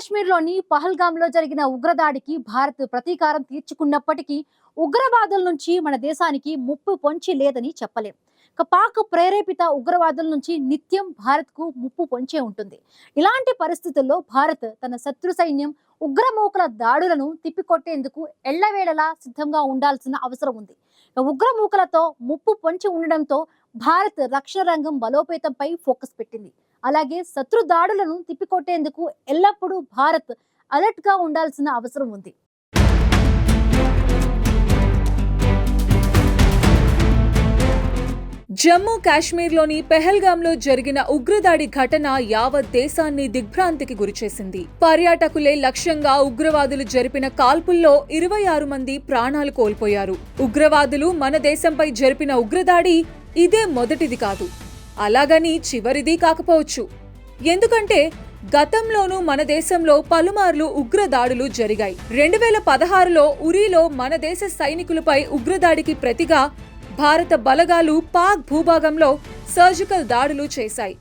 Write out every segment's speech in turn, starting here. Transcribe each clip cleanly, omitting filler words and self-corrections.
కాశ్మీర్లోని పహల్గామ్లో జరిగిన ఉగ్రదాడికి భారత్ ప్రతీకారం తీర్చుకున్నప్పటికీ ఉగ్రవాదుల నుంచి మన దేశానికి ముప్పు పొంచి లేదని చెప్పలేం. పాక్ ప్రేరేపిత ఉగ్రవాదుల నుంచి నిత్యం భారత్కు ముప్పు పొంచే ఉంటుంది. ఇలాంటి పరిస్థితుల్లో భారత్ తన శత్రు సైన్యం ఉగ్రమూకల దాడులను తిప్పికొట్టేందుకు ఎళ్లవేళలా సిద్ధంగా ఉండాల్సిన అవసరం ఉంది. ఉగ్రమూకలతో ముప్పు పొంచి ఉండడంతో భారత్ రక్షణ రంగం బలోపేతంపై ఫోకస్ పెట్టింది. అలాగే శత్రు దాడులను తిప్పికొట్టేందుకు ఎల్లప్పుడూ భారత్ అలర్ట్ గా ఉండాల్సిన అవసరం ఉంది. జమ్మూ కాశ్మీర్లోని పెహల్గాంలో జరిగిన ఉగ్రదాడి ఘటన యావత్ దేశాన్ని దిగ్భ్రాంతికి గురిచేసింది. పర్యాటకులే లక్ష్యంగా ఉగ్రవాదులు జరిపిన కాల్పుల్లో 26 మంది ప్రాణాలు కోల్పోయారు. ఉగ్రవాదులు మన దేశంపై జరిపిన ఉగ్రదాడి ఇదే మొదటిది కాదు, అలాగని చివరిది కాకపోవచ్చు. ఎందుకంటే గతంలోనూ మన దేశంలో పలుమార్లు ఉగ్రదాడులు జరిగాయి. 2016లో ఉరీలో మన దేశ సైనికులపై ఉగ్రదాడికి ప్రతిగా భారత బలగాలు పాక్ భూభాగంలో సర్జికల్ దాడులు చేశాయి.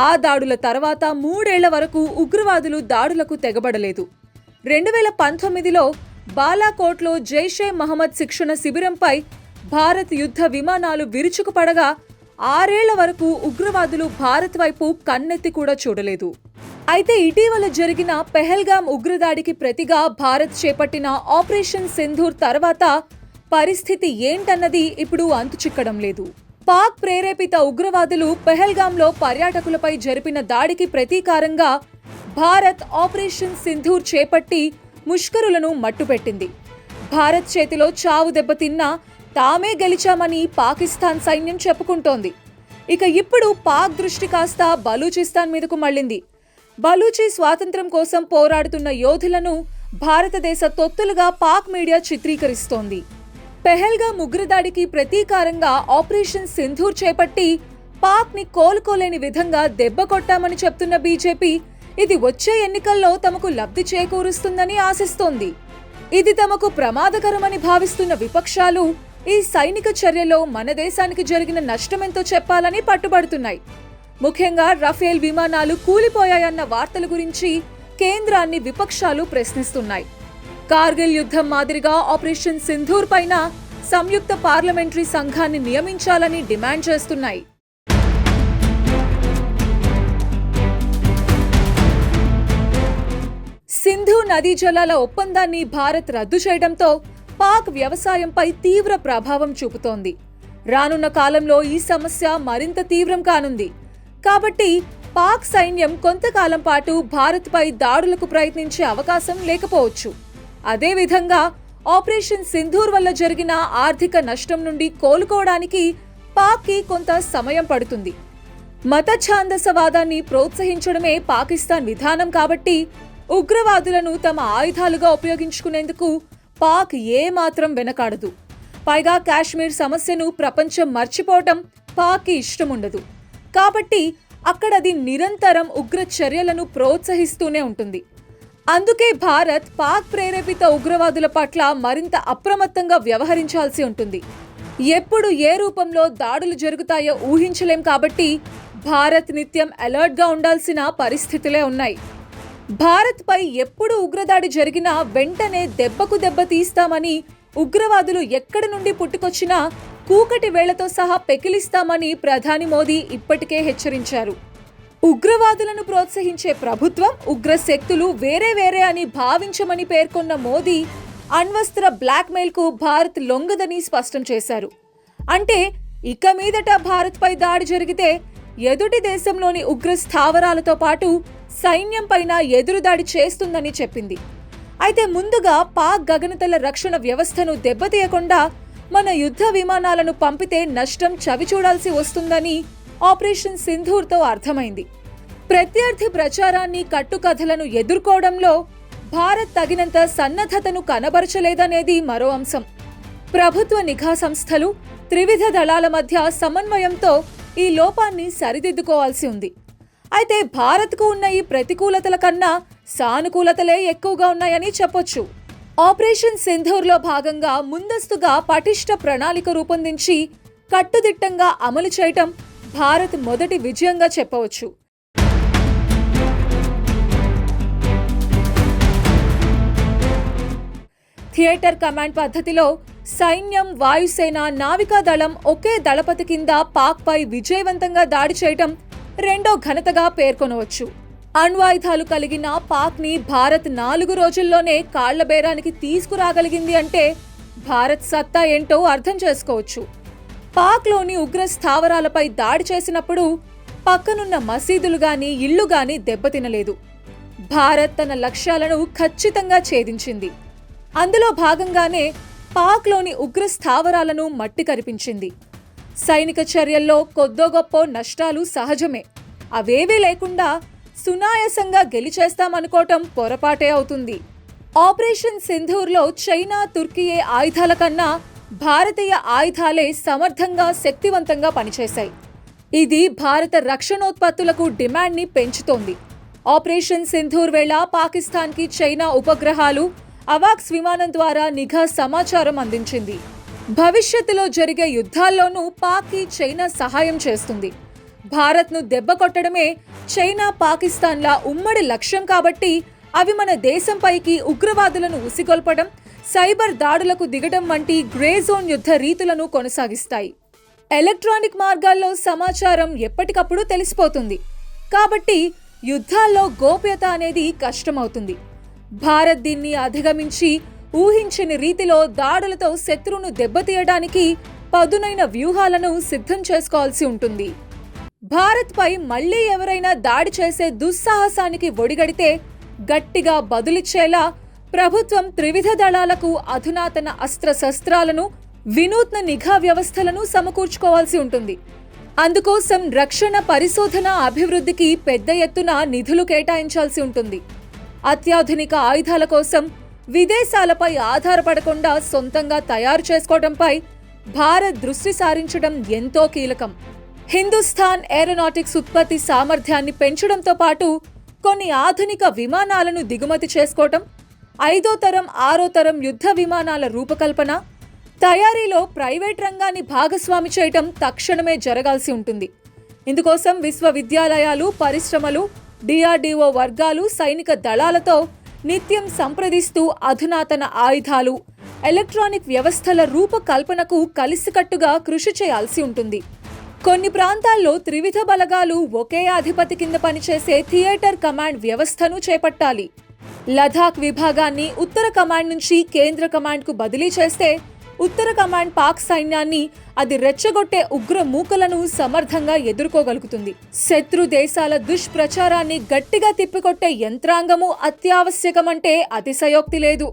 ఆ దాడుల తర్వాత 3 ఏళ్ల వరకు ఉగ్రవాదులు దాడులకు తెగబడలేదు. 2019లో బాలాకోట్లో జైషే మహమ్మద్ శిక్షణ శిబిరంపై భారత్ యుద్ధ విమానాలు విరుచుకుపడగా 6 ఏళ్ల వరకు ఉగ్రవాదులు భారత్ వైపు కన్నెత్తి కూడా చూడలేదు. అయితే ఇటీవల జరిగిన పెహల్గాం ఉగ్రదాడికి ప్రతిగా భారత్ చేపట్టిన ఆపరేషన్ సింధూర్ తర్వాత పరిస్థితి ఏంటన్నది ఇప్పుడు అంతుచిక్కడం లేదు. పాక్ ప్రేరేపిత ఉగ్రవాదులు పెహల్గాంలో పర్యాటకులపై జరిపిన దాడికి ప్రతీకారంగా భారత్ ఆపరేషన్ సింధూర్ చేపట్టి ముష్కరులను మట్టుపెట్టింది. భారత్ చేతిలో చావు దెబ్బతిన్నా తామే గెలిచామని పాకిస్తాన్ సైన్యం చెప్పుకుంటోంది. ఇక ఇప్పుడు పాక్ దృష్టి కాస్త బలూచిస్తాన్ మీదకు మళ్లింది. బలూచి స్వాతంత్ర్యం కోసం పోరాడుతున్న యోధులను భారతదేశ తొత్తులుగా పాక్ మీడియా చిత్రీకరిస్తోంది. పెహల్గాం ఉగ్రదాడికి ప్రతీకారంగా ఆపరేషన్ సింధూర్ చేపట్టి పాక్ ని కోలుకోలేని విధంగా దెబ్బ కొట్టామని చెప్తున్న బీజేపీ ఇది వచ్చే ఎన్నికల్లో తమకు లబ్ధి చేకూరుస్తుందని ఆశిస్తోంది. ఇది తమకు ప్రమాదకరమని భావిస్తున్న విపక్షాలు ఈ సైనిక చర్యలో మన దేశానికి జరిగిన నష్టమెంతో చెప్పాలని పట్టుబడుతున్నాయి. ముఖ్యంగా రఫేల్ విమానాలు కూలిపోయాయన్న వార్తల గురించి కేంద్రాన్ని విపక్షాలు ప్రశ్నిస్తున్నాయి. కార్గిల్ యుద్ధం మాదిరిగా ఆపరేషన్ సింధూర్ పైన సంయుక్త పార్లమెంటరీ సంఘాన్ని నియమించాలని డిమాండ్ చేస్తున్నాయి. సింధు నదీ జలాల ఒప్పందాన్ని భారత్ రద్దు చేయడంతో పాక్ వ్యవసాయంపై తీవ్ర ప్రభావం చూపుతోంది. రానున్న కాలంలో ఈ సమస్య మరింత తీవ్రం కానుంది. కాబట్టి పాక్ సైన్యం కొంతకాలం పాటు భారత్పై దాడులకు ప్రయత్నించే అవకాశం లేకపోవచ్చు. అదేవిధంగా ఆపరేషన్ సింధూర్ వల్ల జరిగిన ఆర్థిక నష్టం నుండి కోలుకోవడానికి పాక్కి కొంత సమయం పడుతుంది. మత ఛాందసవాదాన్ని ప్రోత్సహించడమే పాకిస్తాన్ విధానం కాబట్టి ఉగ్రవాదులను తమ ఆయుధాలుగా ఉపయోగించుకునేందుకు పాక్ ఏమాత్రం వెనకాడదు. పైగా కాశ్మీర్ సమస్యను ప్రపంచం మర్చిపోవటం పాక్కి ఇష్టముండదు. కాబట్టి అక్కడది నిరంతరం ఉగ్ర చర్యలను ప్రోత్సహిస్తూనే ఉంటుంది. అందుకే భారత్ పాక్ ప్రేరేపిత ఉగ్రవాదుల పట్ల మరింత అప్రమత్తంగా వ్యవహరించాల్సి ఉంటుంది. ఎప్పుడు ఏ రూపంలో దాడులు జరుగుతాయో ఊహించలేం కాబట్టి భారత్ నిత్యం అలర్ట్ గా ఉండాల్సిన పరిస్థితులే ఉన్నాయి. భారత్ పై ఎప్పుడు ఉగ్రదాడి జరిగినా వెంటనే దెబ్బకు దెబ్బ తీస్తామని, ఉగ్రవాదులు ఎక్కడి నుండి పుట్టుకొచ్చినా కూకటి వేళ్లతో సహా పెకిలిస్తామని ప్రధాని మోదీ ఇప్పటికే హెచ్చరించారు. ఉగ్రవాదులను ప్రోత్సహించే ప్రభుత్వం, ఉగ్ర శక్తులు వేరే వేరే అని భావించమని పేర్కొన్న మోదీ అణ్వస్త్ర బ్లాక్మెయిల్ కు భారత్ లొంగదని స్పష్టం చేశారు. అంటే ఇక మీదట భారత్ పై దాడి జరిగితే ఎదుటి దేశంలోని ఉగ్ర స్థావరాలతో పాటు సైన్యం పైన ఎదురుదాడి చేస్తుందని చెప్పింది. అయితే ముందుగా పాక్ గగనతల రక్షణ వ్యవస్థను దెబ్బతీయకుండా మన యుద్ధ విమానాలను పంపితే నష్టం చవిచూడాల్సి వస్తుందని ఆపరేషన్ సింధూర్తో అర్థమైంది. ప్రత్యర్థి ప్రచారాన్ని, కట్టుకథలను ఎదుర్కోవడంలో భారత్ తగినంత సన్నద్ధతను కనబరచలేదనేది మరో అంశం. ప్రభుత్వ నిఘా సంస్థలు, త్రివిధ దళాల మధ్య సమన్వయంతో ఈ లోపాన్ని సరిదిద్దుకోవాల్సి ఉంది. అయితే భారత్కు ఉన్న ఈ ప్రతికూలతల కన్నా సానుకూలతలే ఎక్కువగా ఉన్నాయని చెప్పొచ్చు. ఆపరేషన్ సింధూర్లో భాగంగా ముందస్తుగా పటిష్ట ప్రణాళిక రూపొందించి కట్టుదిట్టంగా అమలు చేయటం భారత్ మొదటి విజయంగా చెప్పవచ్చు. థియేటర్ కమాండ్ పద్ధతిలో సైన్యం, వాయుసేన, నావికాదళం ఒకే దళపతి కింద పాక్పై విజయవంతంగా దాడి చేయటం రెండో ఘనతగా పేర్కొనవచ్చు. అణ్వాయుధాలు కలిగిన పాక్ని భారత్ 4 రోజుల్లోనే కాళ్లబేరానికి తీసుకురాగలిగింది అంటే భారత్ సత్తా ఏంటో అర్థం చేసుకోవచ్చు. పాక్లోని ఉగ్ర స్థావరాలపై దాడి చేసినప్పుడు పక్కనున్న మసీదులు గాని, ఇళ్లు గాని దెబ్బతినలేదు. భారత్ తన లక్ష్యాలను ఖచ్చితంగా ఛేదించింది. అందులో భాగంగానే పాక్లోని ఉగ్ర స్థావరాలను మట్టి కరిపించింది. సైనిక చర్యల్లో కొద్దో గొప్పో నష్టాలు సహజమే. అవేవీ లేకుండా సునాయాసంగా గెలిచేస్తామనుకోవటం పొరపాటే అవుతుంది. ఆపరేషన్ సింధూర్లో చైనా, తుర్కీయే ఆయుధాల కన్నా భారతీయ ఆయుధాలే సమర్థంగా, శక్తివంతంగా పనిచేశాయి. ఇది భారత రక్షణోత్పత్తులకు డిమాండ్ని పెంచుతోంది. ఆపరేషన్ సింధూర్ వేళ పాకిస్తాన్కి చైనా ఉపగ్రహాలు, అవాక్స్ విమానం ద్వారా నిఘా సమాచారం అందించింది. భవిష్యత్తులో జరిగే యుద్ధాల్లోనూ పాక్కి చైనా సహాయం చేస్తుంది. భారత్ను దెబ్బ కొట్టడమే చైనా, పాకిస్తాన్ల ఉమ్మడి లక్ష్యం కాబట్టి అవి మన దేశంపైకి ఉగ్రవాదులను ఉసిగొల్పడం, సైబర్ దాడులకు దిగడం వంటి గ్రే జోన్ యుద్ధ రీతులను కొనసాగిస్తాయి. ఎలక్ట్రానిక్ మార్గాల్లో సమాచారం ఎప్పటికప్పుడు తెలిసిపోతుంది కాబట్టి యుద్ధాల్లో గోప్యత అనేది కష్టమవుతుంది. భారత్ దీన్ని అధిగమించి ఊహించని రీతిలో దాడులతో శత్రువును దెబ్బతీయడానికి పదునైన వ్యూహాలను సిద్ధం చేసుకోవాల్సి ఉంటుంది. భారత్పై మళ్లీ ఎవరైనా దాడి చేసే దుస్సాహసానికి ఒడిగడితే గట్టిగా బదులిచ్చేలా ప్రభుత్వం త్రివిధ దళాలకు అధునాతన అస్త్రశస్త్రాలను, వినూత్న నిఘా వ్యవస్థలను సమకూర్చుకోవాల్సి ఉంటుంది. అందుకోసం రక్షణ, పరిశోధన, అభివృద్ధికి పెద్ద ఎత్తున నిధులు కేటాయించాల్సి ఉంటుంది. అత్యాధునిక ఆయుధాల కోసం విదేశాలపై ఆధారపడకుండా సొంతంగా తయారు చేసుకోవడంపై భారత్ దృష్టి సారించడం ఎంతో కీలకం. హిందుస్థాన్ ఏరోనాటిక్స్ ఉత్పత్తి సామర్థ్యాన్ని పెంచడంతో పాటు కొన్ని ఆధునిక విమానాలను దిగుమతి చేసుకోవటం, 5వ తరం, 6వ తరం యుద్ధ విమానాల రూపకల్పన, తయారీలో ప్రైవేట్ రంగాన్ని భాగస్వామి చేయటం తక్షణమే జరగాల్సి ఉంటుంది. ఇందుకోసం విశ్వవిద్యాలయాలు, పరిశ్రమలు, డిఆర్డీఓ వర్గాలు సైనిక దళాలతో నిత్యం సంప్రదిస్తూ అధునాతన ఆయుధాలు, ఎలక్ట్రానిక్ వ్యవస్థల రూపకల్పనకు కలిసికట్టుగా కృషి చేయాల్సి ఉంటుంది. కొన్ని ప్రాంతాల్లో త్రివిధ బలగాలు ఒకే అధిపతి కింద పనిచేసే థియేటర్ కమాండ్ వ్యవస్థను చేపట్టాలి. లదాఖ్ విభాగాన్ని ఉత్తర కమాండ్ నుంచి కేంద్ర కమాండ్కు బదిలీ చేస్తే ఉత్తర కమాండ్ పాక్ సైన్యాన్ని అది రెచ్చగొట్టే ఉగ్ర మూకలను సమర్థంగా ఎదుర్కోగలుగుతుంది. శత్రు దేశాల దుష్ప్రచారాన్ని గట్టిగా తిప్పికొట్టే యంత్రాంగము అత్యావశ్యకమంటే అతిశయోక్తి లేదు.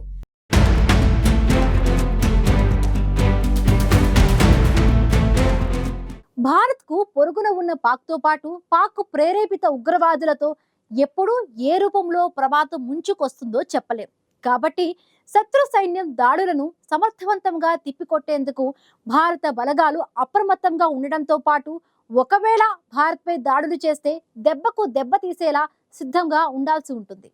భారత్కు పొరుగున ఉన్న పాక్తో పాటు పాక్ ప్రేరేపిత ఉగ్రవాదులతో ఎప్పుడు ఏ రూపంలో ప్రమాదం ముంచుకొస్తుందో చెప్పలేం. కాబట్టి శత్రు సైన్యం దాడులను సమర్థవంతంగా తిప్పికొట్టేందుకు భారత బలగాలు అప్రమత్తంగా ఉండడంతో పాటు ఒకవేళ భారత్పై దాడులు చేస్తే దెబ్బకు దెబ్బ తీసేలా సిద్ధంగా ఉండాల్సి ఉంటుంది.